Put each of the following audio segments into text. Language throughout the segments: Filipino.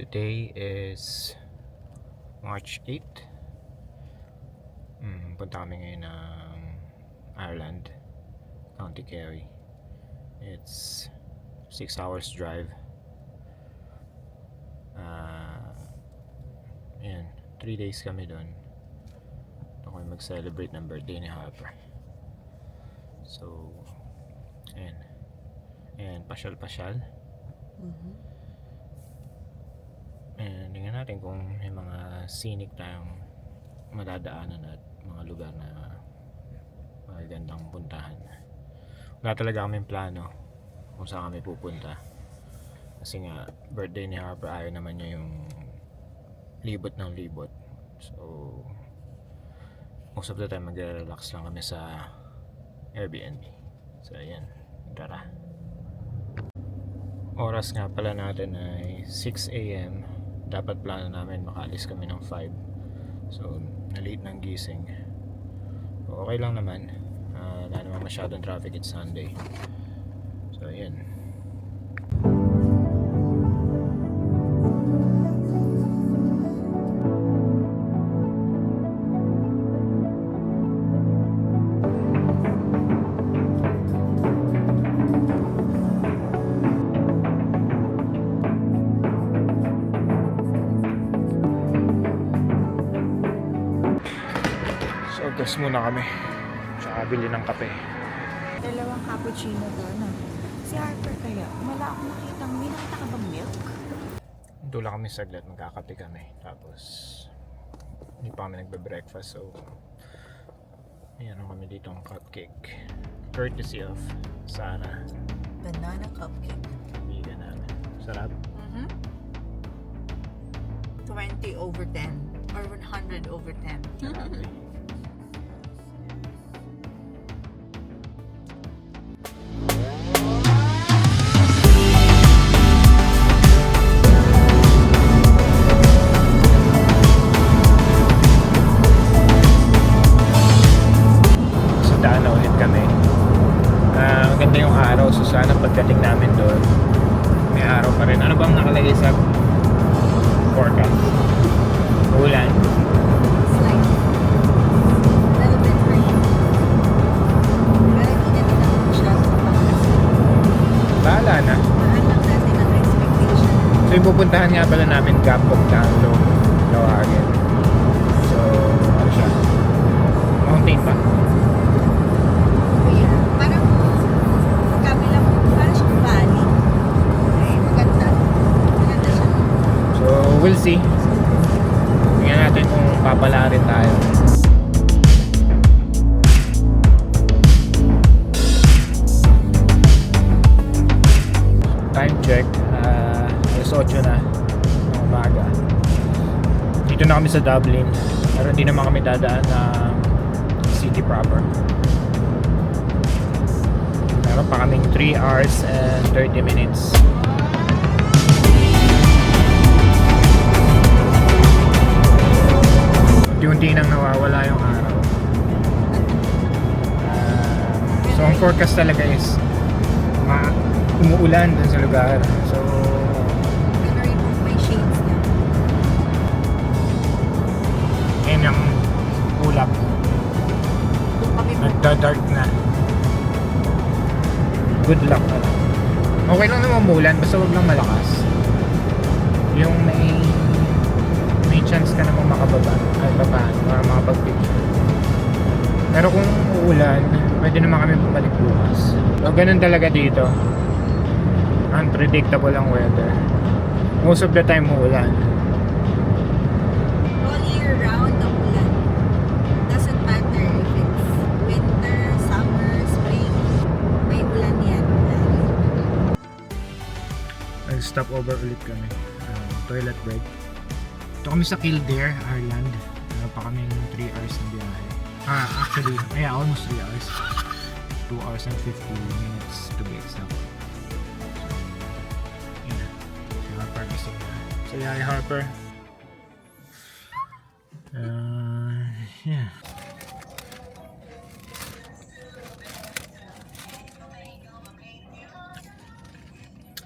Today is March 8. Punta kami ngayon ng Ireland, County Kerry. It's 6 hours drive. Ayan, 3 days kami doon. Ito kami mag-celebrate ng birthday ni Harper. So, ayan, pasyal-pasyal. And tingnan natin kung may mga scenic tayong madadaanan at mga lugar na magandang puntahan. Wala talaga kaming plano kung saan kami pupunta, kasi nga birthday ni Harper, ayaw naman niya yung libot ng libot. So most of the time magre-relax lang kami sa Airbnb. So ayan, tara. Oras nga pala natin ay 6 AM. Dapat plano namin makaalis kami ng 5. So na-late ng gising. Okay lang naman. Wala naman masyadong traffic, it's Sunday. So ayan. Gas muna kami, tsaka bili ng kape. 2 cappuccino doon. Si Harper kaya, wala akong nakitang, may nakita ka bang milk? Dula kami saglit, magkakape kami. Tapos hindi pa kami nagbe-breakfast. So ayan kami dito ang cupcake, courtesy of Sarah. Banana cupcake. Kaibigan namin. Sarap. 20/10 or 100/10. Sarap. Maganda yung araw, so sana pagdating namin doon may araw pa rin. Ano bang nakalagay sa forecast? Ulan? Slight. Little bit rain. Pero hindi naman masyado mabakas. Bahala na. Baan lang natin ang expectation. So yung pupuntahan nga pala namin, Gapok Downlow Lawagan. So ano siya? Mountain ba? We'll see. Tingnan natin kung papala rin tayo. Time check, alas 8 na ng umaga. Dito na kami sa Dublin, pero hindi naman kami dadaan ng city proper. Meron pa kaming 3 hours and 30 minutes. Unti nang nawawala yung araw. So ang forecast talaga is umuulan dun sa lugar. So may shades na. yan yung ulap. Nagda-dark na. Good luck na lang. Okay lang naman umulan, basta wag lang malakas. Yung may chance ka namang makababa kahit pa paano para makapag-picture. Pero kung uulan, pwede naman kami bumalik bukas. So ganun talaga dito, unpredictable ang weather. Most of the time uulan. All year round ang ulan. Doesn't matter if it's winter, summer, spring, may ulan yan. Nag-stop over ulit kami. Toilet break. Ito kami sa Kildare, Ireland. Meron pa kaming 3 hours na biyahe. Actually, almost 3 hours. 2 hours and 50 minutes to be exact. So, yun na. Si Harper gising na. So, hi Harper. Yeah.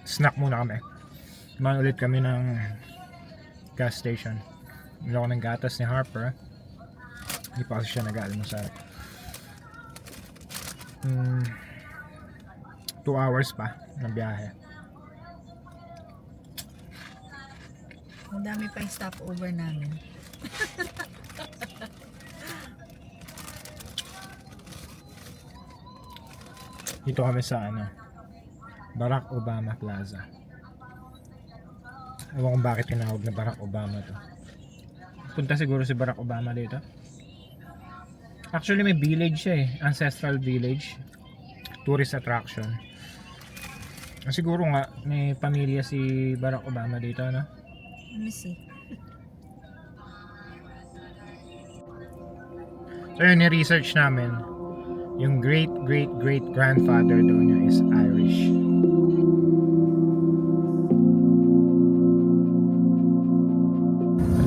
Snack muna kami. Kumain ulit kami ng gas station. Bili ako ng gatas ni Harper. Hindi pa kasi siya nag-almusal. 2 hours pa na biyahe. Ang dami pa yung stopover namin. Dito kami sa Barack Obama Plaza. Ewan kung bakit tinawag na Barack Obama to. Punta siguro si Barack Obama dito. Actually may village siya ancestral village, tourist attraction. Siguro nga may pamilya si Barack Obama dito, no? Let me see. So yun, ni-research namin. Yung great-great-great-grandfather daw niya is Irish.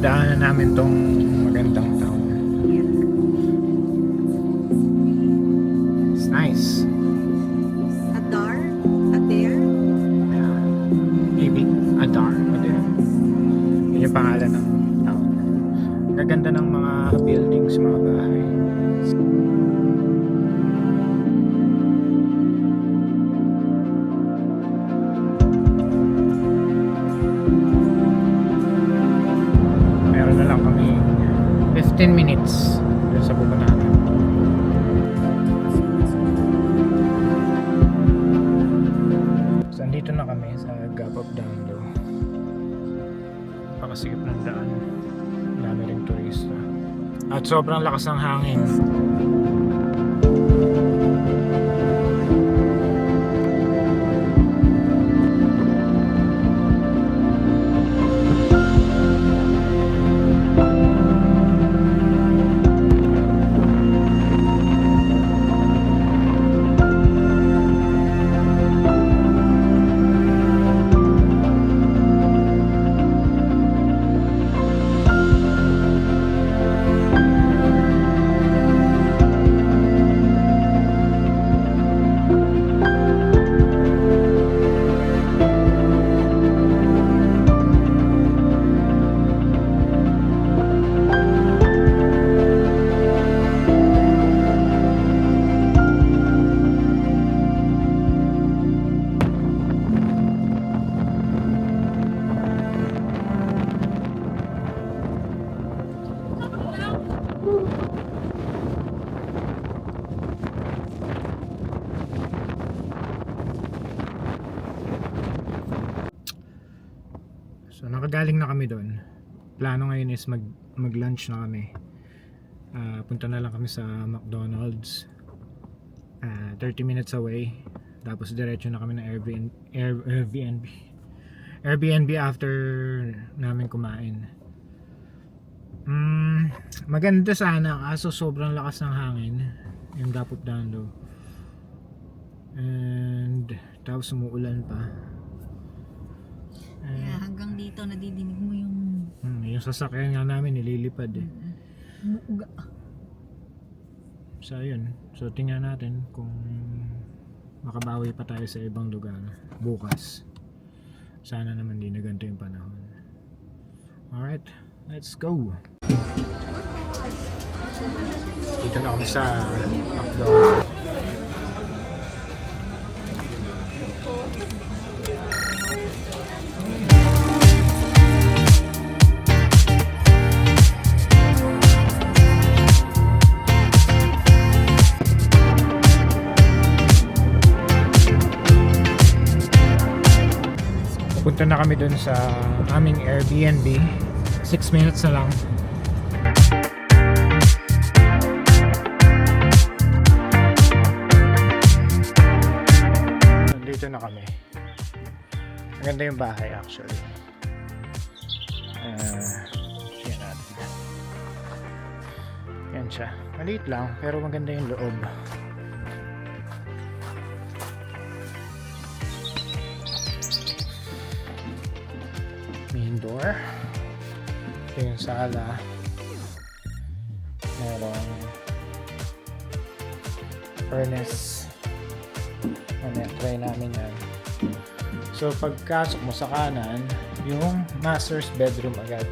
Daanan namin tong magandang town. It's nice. Adar? Adair? Maybe. Adar. Adair. Yun yung pangalan ng town. Gaganda ng mga buildings, mga bahay. Meron na lang kami 15 minutes dun sa pupuntahan. So andito na kami sa Gap of Dando. Pakasikip ng daan. Dami rin turista. At sobrang lakas ng hangin. So nakagaling na kami doon. Plano ngayon is mag-lunch na kami. Punta na lang kami sa McDonald's. 30 minutes away. Tapos diretso na kami ng Airbnb after namin kumain. Maganda sana kaso sobrang lakas ng hangin yung Gap of Dando. And tapos umuulan pa. Kaya hanggang dito nadidinig mo yung Yung sasakyan nga namin nililipad muga. So yun. So tingnan natin kung makabawi pa tayo sa ibang lugar bukas. Sana naman di na ganito yung panahon. Alright, let's go. Dito na kami sa McDonald's. Punta na kami dun sa aming Airbnb. 6 minutes na lang. Nandito na kami. Maganda yung bahay actually. Yan natin. Yan siya. Maliit lang pero maganda yung loob. Main door. Ito yung sala. Merong furnace. Try namin yan. So pagkasok mo sa kanan, yung master's bedroom agad.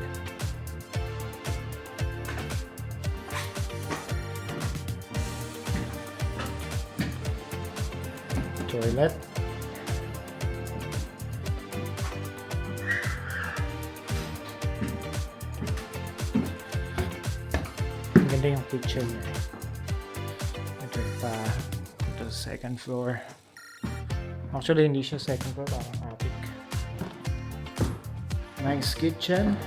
Toilet. Ganda yung kitchen niya. Ito pa. Ito second floor. Actually, hindi siya second floor. Parang attic. Nice kitchen.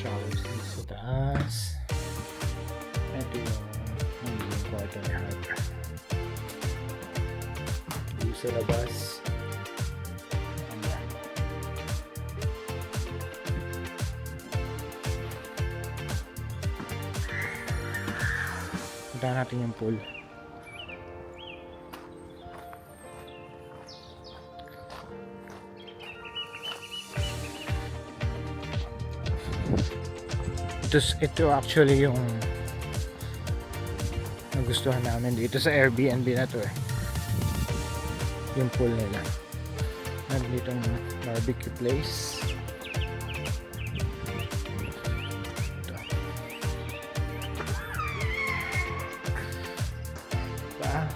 Showers dito sa taas. Ito yung kwarto ni Harper. Dito sa labas. Ayan. Punta natin yung pool. Ito actually yung nagustuhan namin dito sa Airbnb na to eh. Yung pool nila. Nandito ang barbecue place. Ito. Pa.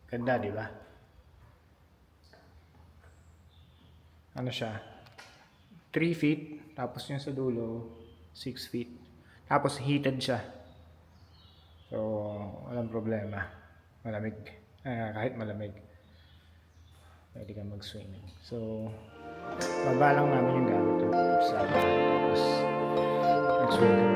Ganda, di ba? Ano siya? 3 feet, tapos yung sa dulo, 6 feet. Tapos heated siya. So, walang problema. Malamig. Kahit malamig. Pwede kang mag-swimming. So, baba lang namin yung gamit sa bahay. Tapos, nag-swimming.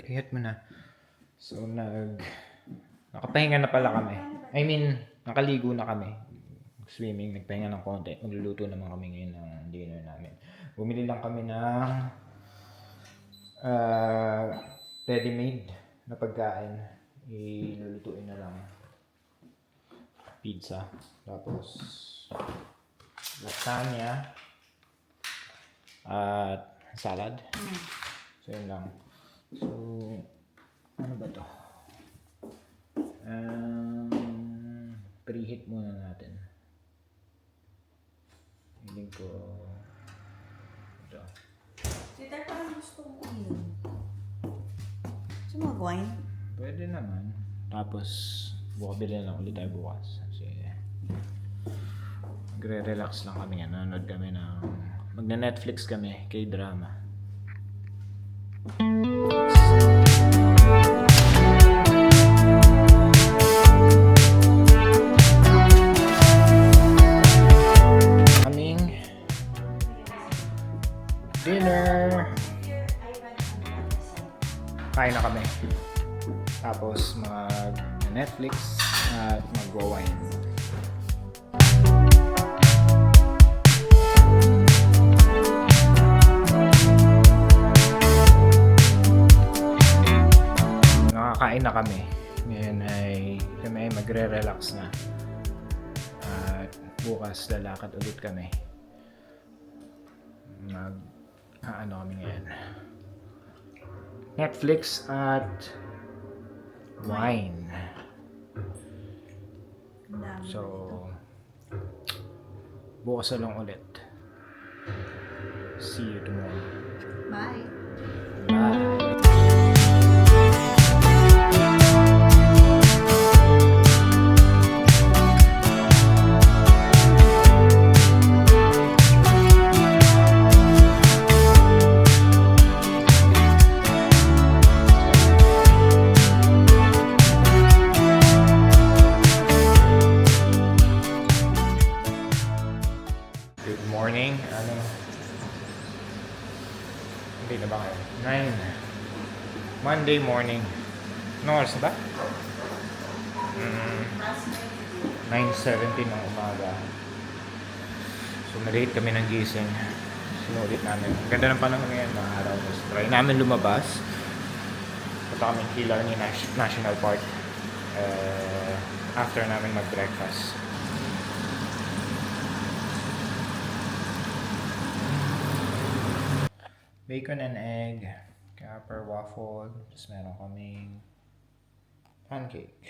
Hit mo na. So, nakapahinga na pala kami. I mean, nakaligo na kami. Swimming, nagpahinga ng konti. Magluluto naman kami ngayon ng dinner namin. Bumili lang kami ng ready-made na pagkain. Ilulutuin na lang. Pizza. Tapos, lasagna. At salad. So, yun lang. So, ano ba to? Preheat muna natin. Hiling ko ito. Twitter, parang gusto ko yun. Gusto mo mag-wine? Pwede naman. Tapos, bukabili na lang ulit tayo bukas. Kasi, magre-relax lang kami. Nanonood kami ng magna-Netflix kami, K-drama. Dinner. Kain na kami. Tapos mag-Netflix at mag-wine. Nakakain na kami. Ngayon ay kami ay magre-relax na. At bukas lalakad ulit kami. Ano kami ngayon? Netflix at wine. So, Bukas na lang ulit. See you tomorrow. Bye! Bye. Good morning. Hindi na ba kayo? 9. Monday morning. Ano oras na ba? 9:17 ng umaga. So, na-late kami ng gising. Sinulit namin. Ganda ng panahon ngayon, mga araw. Tapos try namin lumabas. Punta kami Killarney National Park. After namin mag-breakfast. Bacon and egg, Capper waffle, tapos meron kaming pancake.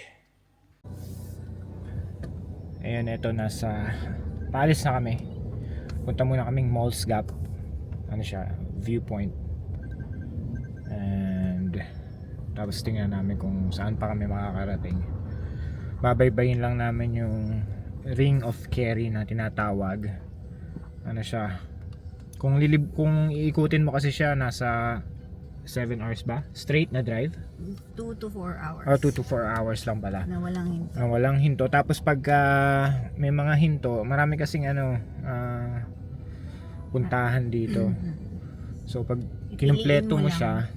Ayun, ito paalis na kami. Punta muna kaming Malls Gap. Ano siya, viewpoint. And tapos tingnan namin kung saan pa kami makakarating. Babaybayin lang namin yung Ring of Kerry na tinatawag. Ano siya? Kung iikutin mo kasi siya, nasa 7 hours ba? Straight na drive? 2 to 4 hours. 2 to 4 hours lang pala. Na walang hinto. Walang hinto. Tapos pagka may mga hinto, marami kasing puntahan dito. So pag kinumpleto mo siya,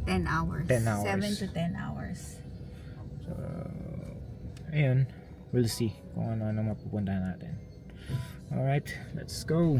10 hours. 10 hours. 7 to 10 hours. So, ayun. We'll see kung ano mapupuntahan natin. Alright, let's go.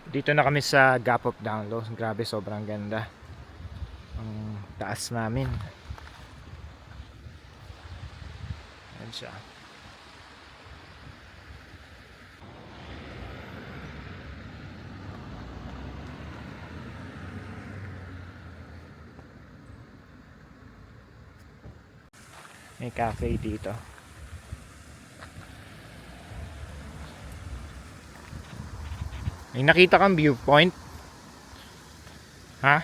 Dito na kami sa Gap of Downlow. Grabe, sobrang ganda. Ang taas namin. Ayan siya. May cafe dito. May nakita kang viewpoint? Ha?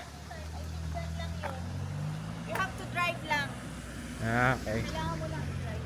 You have to drive lang. Okay. Kailangan mo lang drive.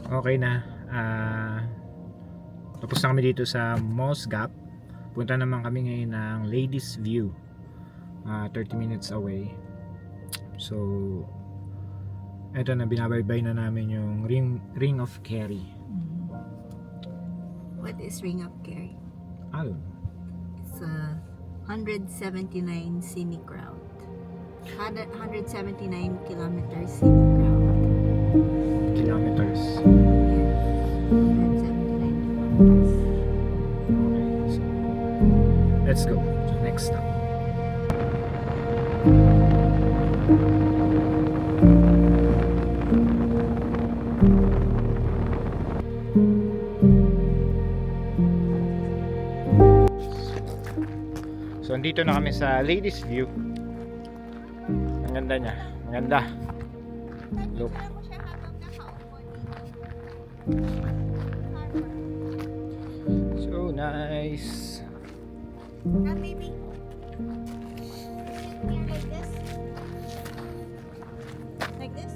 Okay na. Tapos na kami dito sa Malls Gap. Punta naman kami ngayon ng Ladies View. 30 minutes away. So eto na, binabaybay na namin yung Ring of Kerry. What is Ring of Kerry? I don't know. It's a 179 scenic route. 179 kilometers scenic route. Kilometers. Yeah. 179 kilometers. Okay, so let's go to the next stop. So andito na kami sa Ladies View. Ang ganda niya. Ang ganda. Look. So nice. Now, baby. Here, like this. Like this.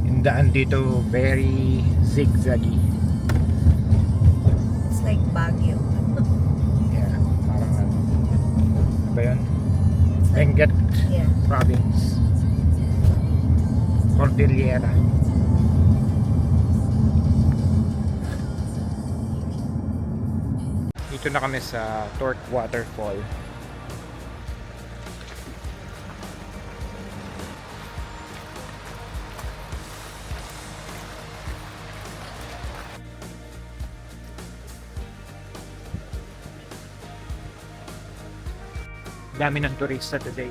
Yung daan dito very zigzaggy. It's like Baguio. Yeah, parang ano ba yun? Benguet Yeah. Province. Cordillera. Dito na kami sa Torque Waterfall. Dami ng turista today.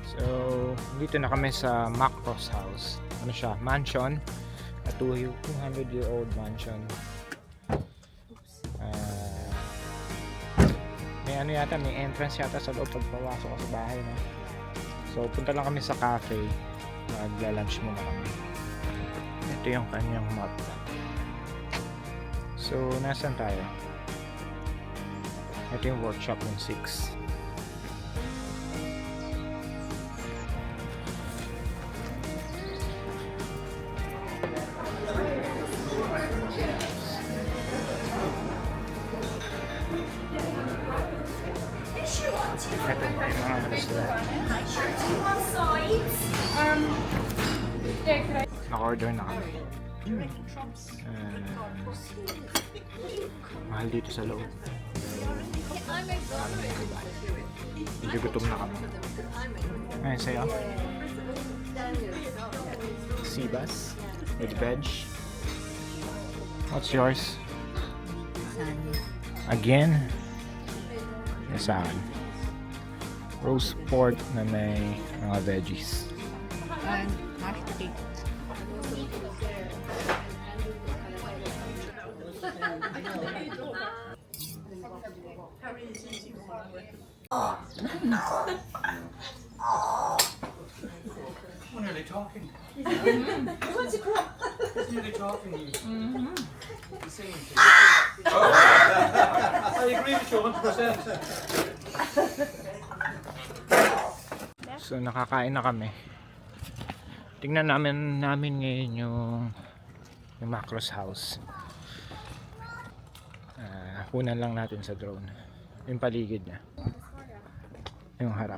So, dito na kami sa Macross House. Ano siya? Mansion. A 200-year-old mansion. May ano yata, may entrance yata sa loob pag pawasok ka sa bahay, no? So, punta lang kami sa cafe. Magla-lunch muna kami. Ito yung kanyang map. So, nasan tayo? Ito yung workshop ng 6. Ito, may mga ano sila. Naka-order na kami. Mahal dito sa loob. Mahal na yung iba. Medyo gutom na kami. Ayun sa'yo. Sibas with veg. What's yours? Again? Yes, sa akin. Roast pork na may mga veggies. And mashed potato. When are they talking? When are they talking? I agree with you 100%. So nakakain na kami. Tingnan namin ngayon yung Macros House. Kunan lang natin sa drone yung paligid niya, yung harap.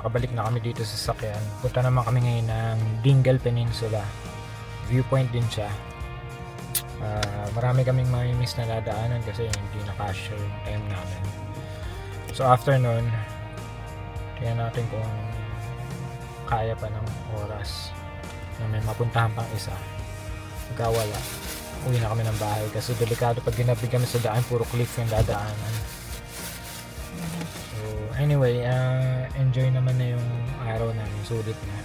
Nakabalik na kami dito sa sakyan. Punta naman kami ngayon ng Dingle Peninsula. Viewpoint din siya. Marami kaming mamimiss na dadaanan kasi hindi na-cash yung time namin. So after nun, tingnan natin kung kaya pa ng oras na may mapuntahan pang isa. Pagka wala, uwi na kami ng bahay kasi delikado pag ginabi kami sa daan, puro cliff yung dadaanan. So anyway, enjoy naman na yung araw namin, sulit na.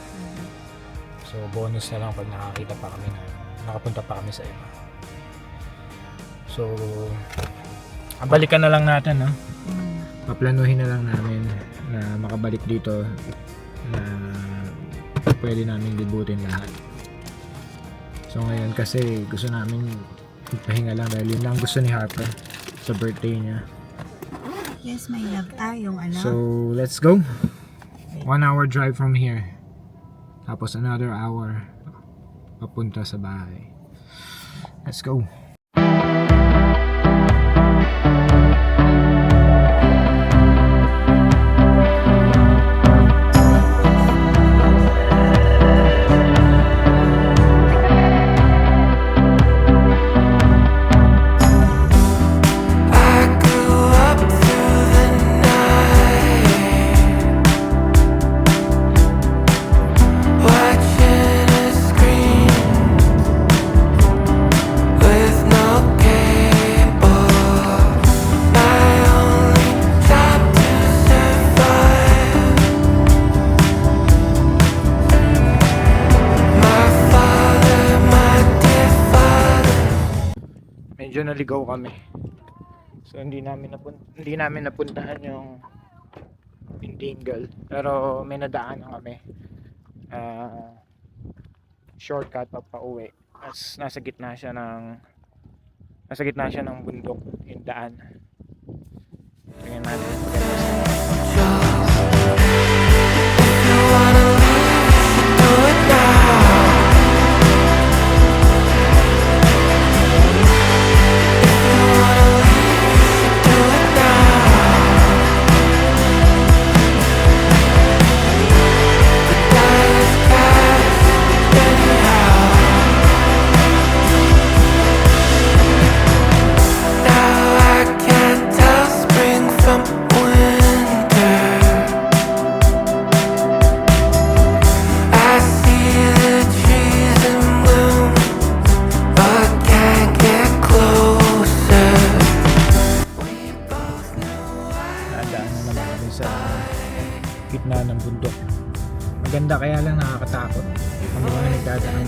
So bonus na lang pag nakakita pa kami na nakapunta pa kami sa iba. So balikan na lang natin, no? Paplanuhin na lang namin na makabalik dito na pwede namin libutin lahat. So ngayon kasi gusto namin pahinga lang dahil yun lang gusto ni Harper sa birthday niya. Yes, may love tayong ano. So let's go. 1 hour drive from here. Tapos another hour papunta sa bahay. Let's go. Medyo naligaw kami. So hindi namin napuntahan yung Dingle. Pero may nadaanan kami. Shortcut pa uwi. Nasa gitna siya ng bundok yung daan. Tingnan natin. Gitna ng bundok. Maganda kaya lang nakakatakot. Ang mga nagdadaan.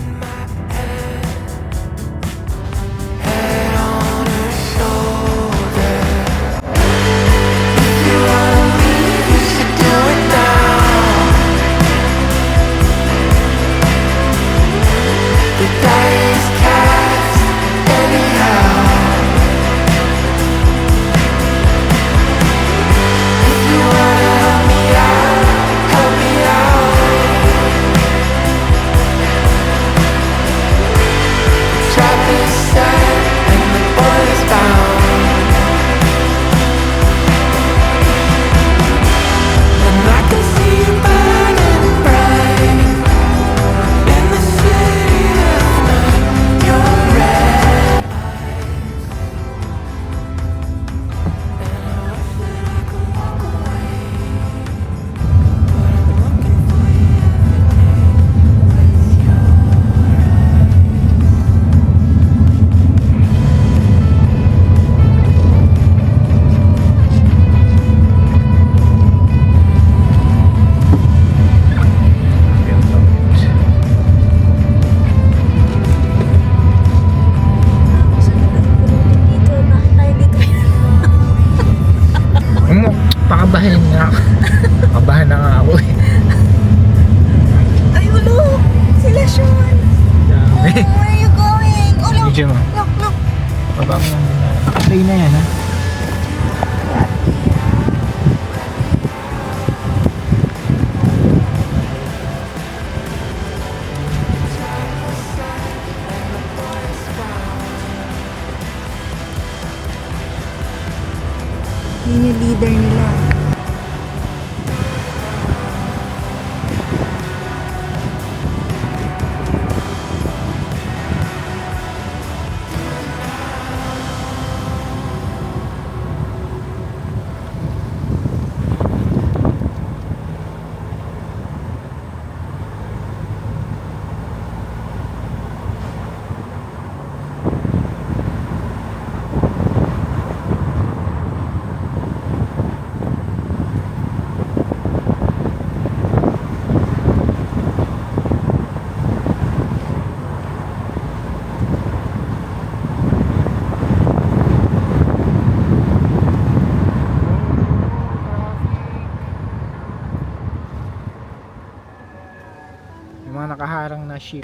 mga nakaharang na sheep.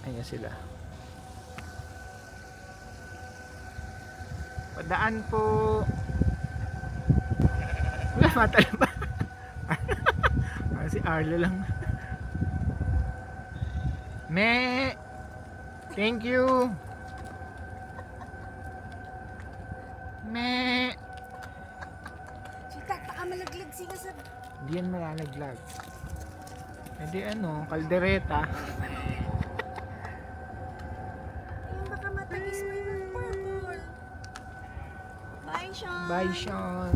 Ayan sila. Padaan po. Wala, matala ba? Si Arlo lang. Me! Thank you! Me! Chita, baka malaglag siya sa... Hindi yan malalaglag. E di ano, kaldereta. Ayun, baka matagis mo yung purple. Bye, Sean. Bye, Sean.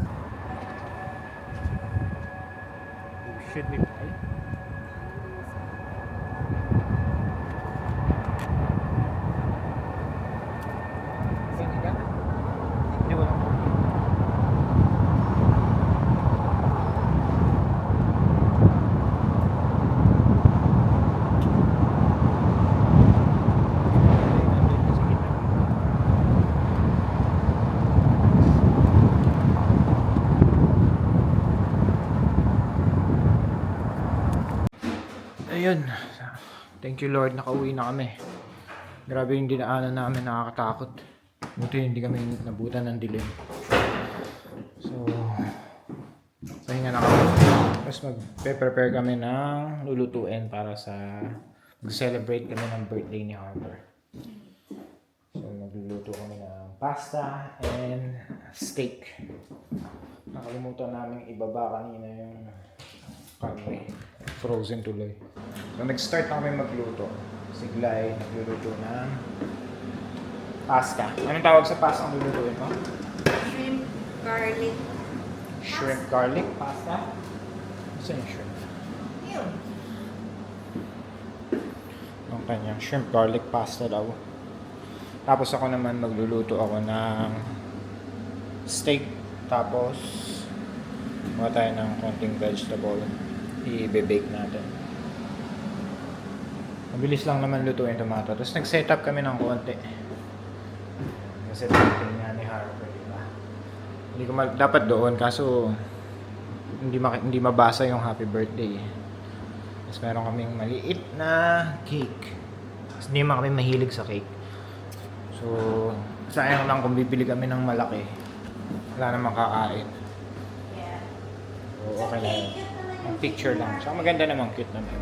Should we buy? Hindi, walang po. Ayun. Thank you Lord, nakauwi na kami. Grabe yung dinaanan namin, nakakatakot. Buti hindi kami nabutan ng dilim. So, pahinga na kami. Tapos magpe-prepare kami ng lulutuin para sa mag-celebrate kami ng birthday ni Harper. So, magluluto kami ng pasta and steak. Nakalimutan namin ibaba kanina yung karne. Frozen tuloy. So, nag-start na kami magluto. Si Glay nagluluto ng pasta. Anong tawag sa pasta ang lulutuin mo? Shrimp, garlic. Shrimp garlic pasta? Gusto yung shrimp? Yun. Ang kanyang shrimp garlic pasta daw. Tapos ako naman magluluto ako ng steak. Tapos mga tayo ng konting vegetable. I-bake natin. Mabilis lang naman lutuin tomato. Tapos nag-set up kami ng konti. Kasi birthday nga ni Harper, diba? Hindi ko dapat doon kaso hindi mabasa yung happy birthday. Tapos meron kaming maliit na cake. Tapos hindi naman kami mahilig sa cake. So, sayang lang kung bibili kami ng malaki. Wala namang kakain. Yeah. So, okay na yun. Ang picture lang. So, maganda naman, cute naman.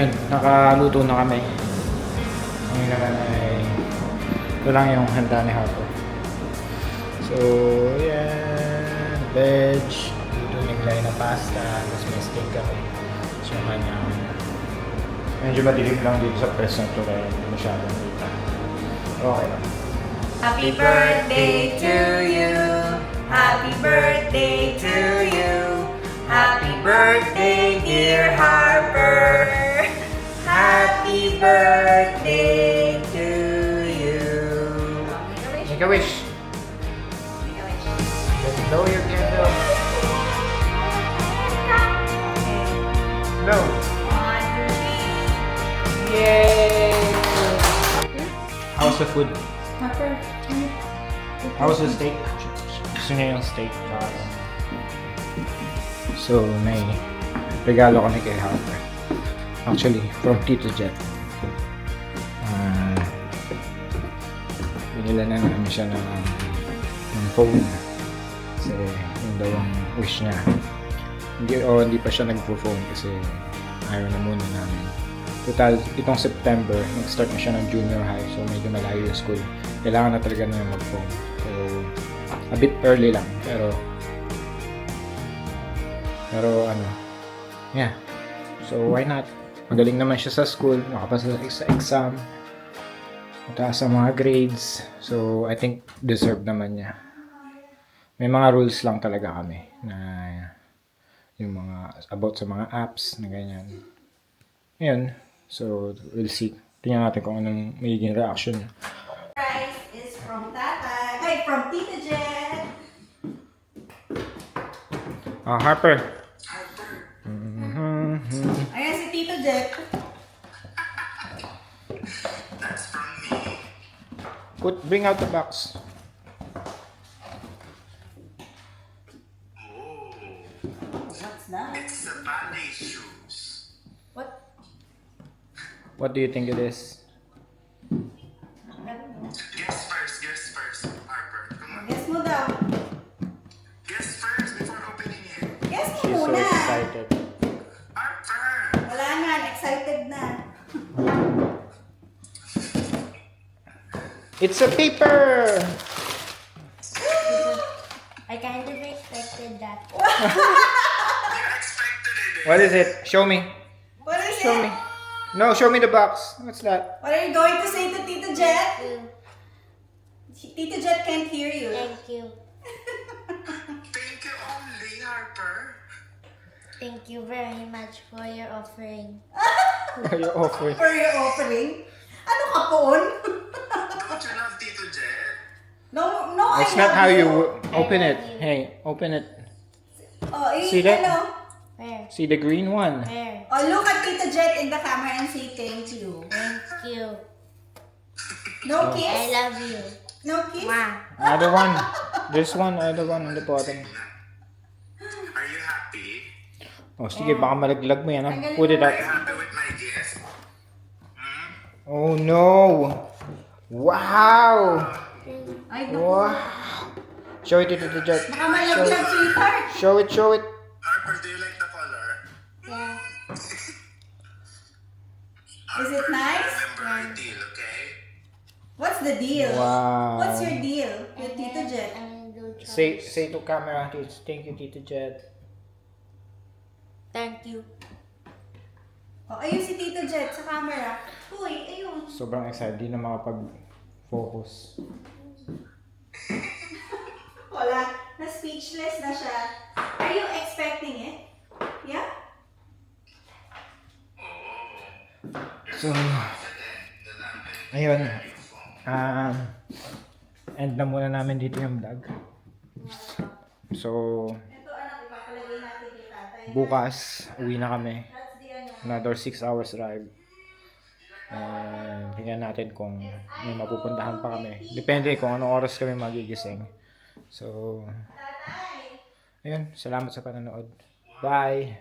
Yan, nakaluto na kami. Ngayon naman ay ito lang yung handa ni Harper. So, yan. Veg. Dito naglay na pasta. Tapos may steak kami. So, kanya. Medyo madilim lang dito sa press na ito kaya hindi masyadong kita. Okay lang. Happy birthday to you. Happy birthday to you. Happy birthday, dear Harper. Happy birthday to you. Make a wish. Let's blow your candle. Blow. Yay! How's the food? Harper. How's the steak? Gusto niya yung steak. So, may regalo kami kay Harper. Actually, from Tito Jet. Binila na namin siya ng phone. Kasi yun daw ang wish niya. Hindi pa siya nagpo-phone kasi ayaw na muna namin. Total, itong September, nag-start na siya ng junior high. So, medyo malayo yung school. Kailangan na talaga niya mag-phone. So, a bit early lang. Pero ano, yeah. So, why not? Magaling naman siya sa school, nakapasa sa exam, mataas ang mga grades, so I think deserve naman niya. may mga rules lang talaga kami na yung mga about sa mga apps na ganyan. Ayun. So, we'll see. Tingnan natin kung anong magiging reaction niya. Price is from Tatay. Ay, from Tita Jet. Harper. Ayan si Tita Jet. Bring out the box. What's that? It's a ballet shoes. What? What do you think it is? Guess first, Harper. Come on. Guess mo daw. Guess first before opening it. Guess mo She's so muna. excited. Harper! Wala nga, excited na. It's a paper! I kind of expected that. You expected it. What is it? Show me. What is Show it? me. No, show me the box. What's that? What are you going to say to Tita Jet? Thank you. Tita Jet can't hear you. Thank you. Thank you only, Harper. Thank you very much for your offering. You're offering. For your offering. Ano ka poon? Don't you love Tito Jet? No, That's I not love how you you. open I it. love you. Hey, open it. Oh, See that? Ano? Where? See the green one? Where? Oh, look at Tita Jet in the camera and say thank you. Thank you. No I kiss? love you. No kiss? Mwah. Other one. There's one other one on the bottom. Are you happy? Oh, sige, baka malaglag mo yan. Ha? Put it Are up. you happy with my gift? Oh no! Wow! Ay, naku. Wow! Show it to the jet. Baka malaglag, sweetheart. Show it, show it. Harper, do you like the color? Yeah. Is it nice? Remember our deal, okay? What's the deal? Wow. What's your deal with Tita Jet? I'm gonna do Say to camera, thank you, Tito Jet. Thank you. Oh, ayun si Tita Jet sa camera. Uy, ayun. Sobrang excited, di na makapag-focus. Wala. Na-speechless na siya. Are you expecting it? Yeah? So, ayun. End na muna namin dito yung vlog. So, Ito anak, ipapalagay natin kay tatay. bukas, uwi na kami. That's the ano. Another 6 hours drive. And tingnan natin kung may mapupuntahan pa kami. Depende kung anong oras kami magigising. So, ayun. Salamat sa panonood. Bye!